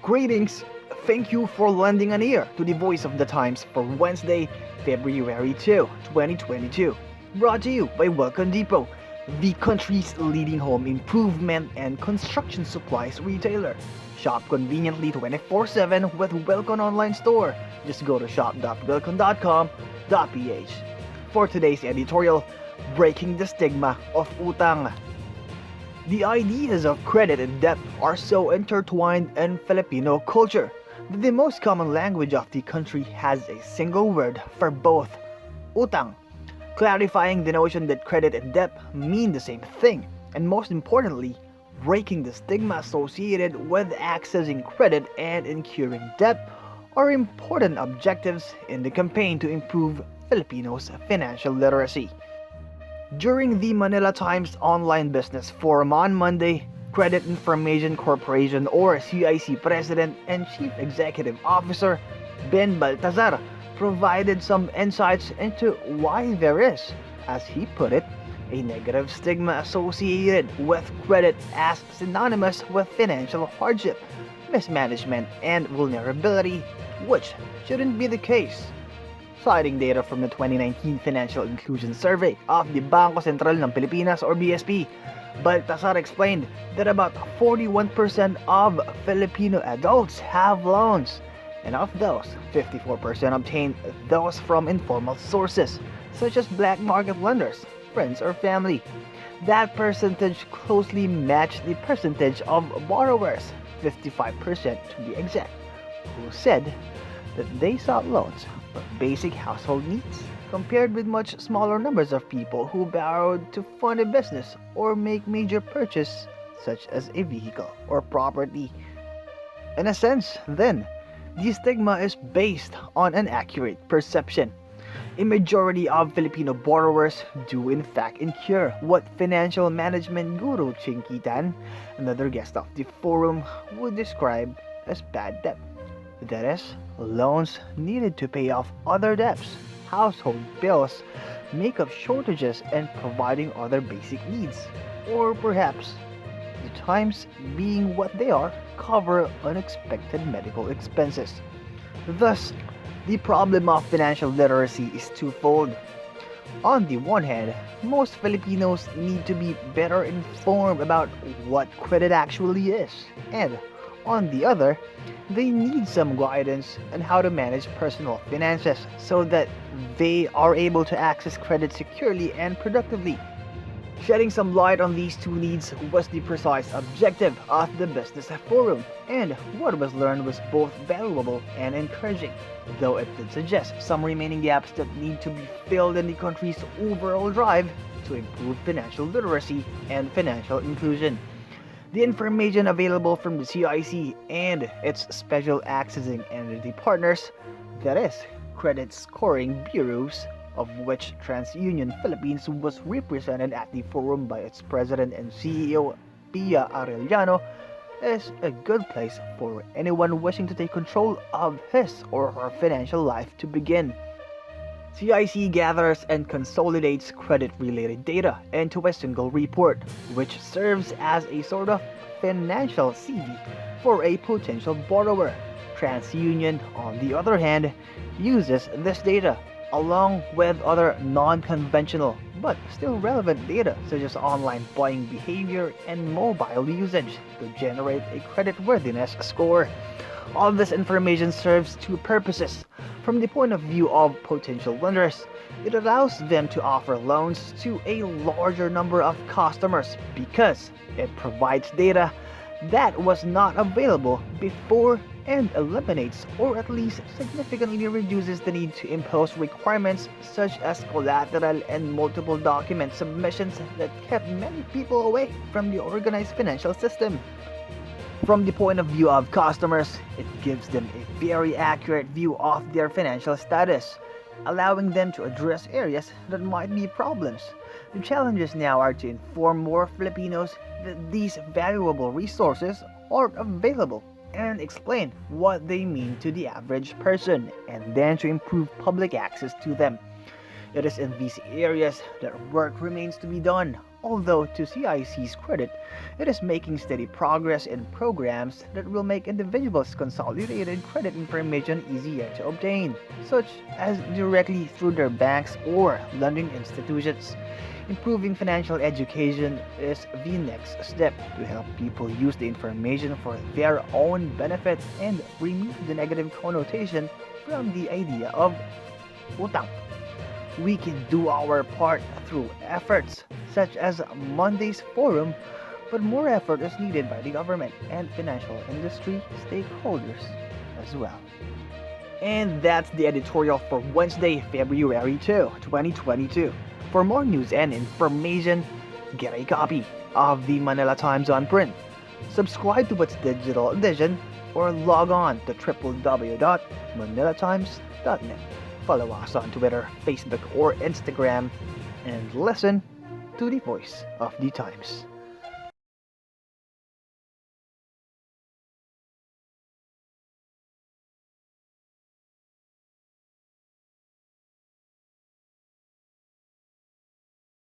Greetings! Thank you for lending an ear to the voice of the times for Wednesday, February 2, 2022. Brought to you by Welcome Depot, the country's leading home improvement and construction supplies retailer. Shop conveniently 24/7 with Welcome Online Store. Just go to shop.welcome.com.ph. For today's editorial, Breaking the Stigma of Utang. The ideas of credit and debt are so intertwined in Filipino culture that the most common language of the country has a single word for both, utang, clarifying the notion that credit and debt mean the same thing, and most importantly, breaking the stigma associated with accessing credit and incurring debt are important objectives in the campaign to improve Filipinos' financial literacy. During the Manila Times Online Business Forum on Monday, Credit Information Corporation or CIC President and Chief Executive Officer Ben Baltazar provided some insights into why there is, as he put it, a negative stigma associated with credit as synonymous with financial hardship, mismanagement, and vulnerability, which shouldn't be the case. Citing data from the 2019 Financial Inclusion Survey of the Bangko Sentral ng Pilipinas or BSP, Baltasar explained that about 41% of Filipino adults have loans, and of those, 54% obtain those from informal sources, such as black market lenders, friends, or family. That percentage closely matched the percentage of borrowers, 55% to be exact, who said that they sought loans for basic household needs, compared with much smaller numbers of people who borrowed to fund a business or make major purchase such as a vehicle or property. In a sense, then, the stigma is based on an accurate perception. A majority of Filipino borrowers do in fact incur what financial management guru Chinky Tan, another guest of the forum, would describe as bad debt. That is, loans needed to pay off other debts, household bills, make up shortages, and providing other basic needs. Or perhaps, the times being what they are, cover unexpected medical expenses. Thus, the problem of financial literacy is twofold. On the one hand, most Filipinos need to be better informed about what credit actually is, and on the other, they need some guidance on how to manage personal finances so that they are able to access credit securely and productively. Shedding some light on these two needs was the precise objective of the business forum, and what was learned was both valuable and encouraging, though it did suggest some remaining gaps that need to be filled in the country's overall drive to improve financial literacy and financial inclusion. The information available from the CIC and its special accessing entity partners, that is, credit scoring bureaus, of which TransUnion Philippines was represented at the forum by its president and CEO, Pia Arellano, is a good place for anyone wishing to take control of his or her financial life to begin. CIC gathers and consolidates credit-related data into a single report, which serves as a sort of financial CV for a potential borrower. TransUnion, on the other hand, uses this data along with other non-conventional but still relevant data such as online buying behavior and mobile usage to generate a creditworthiness score. All this information serves two purposes. From the point of view of potential lenders, it allows them to offer loans to a larger number of customers because it provides data that was not available before and eliminates or at least significantly reduces the need to impose requirements such as collateral and multiple document submissions that kept many people away from the organized financial system. From the point of view of customers, it gives them a very accurate view of their financial status, allowing them to address areas that might be problems. The challenges now are to inform more Filipinos that these valuable resources are available and explain what they mean to the average person, and then to improve public access to them. It is in these areas that work remains to be done. Although to CIC's credit, it is making steady progress in programs that will make individuals' consolidated credit information easier to obtain, such as directly through their banks or lending institutions. Improving financial education is the next step to help people use the information for their own benefit and remove the negative connotation from the idea of utang. We can do our part through efforts such as Monday's forum, but more effort is needed by the government and financial industry stakeholders as well. And that's the editorial for Wednesday, February 2, 2022. For more news and information, get a copy of the Manila Times on print. Subscribe to its digital edition or log on to www.manilatimes.net. Follow us on Twitter, Facebook, or Instagram, and listen to the voice of the Times.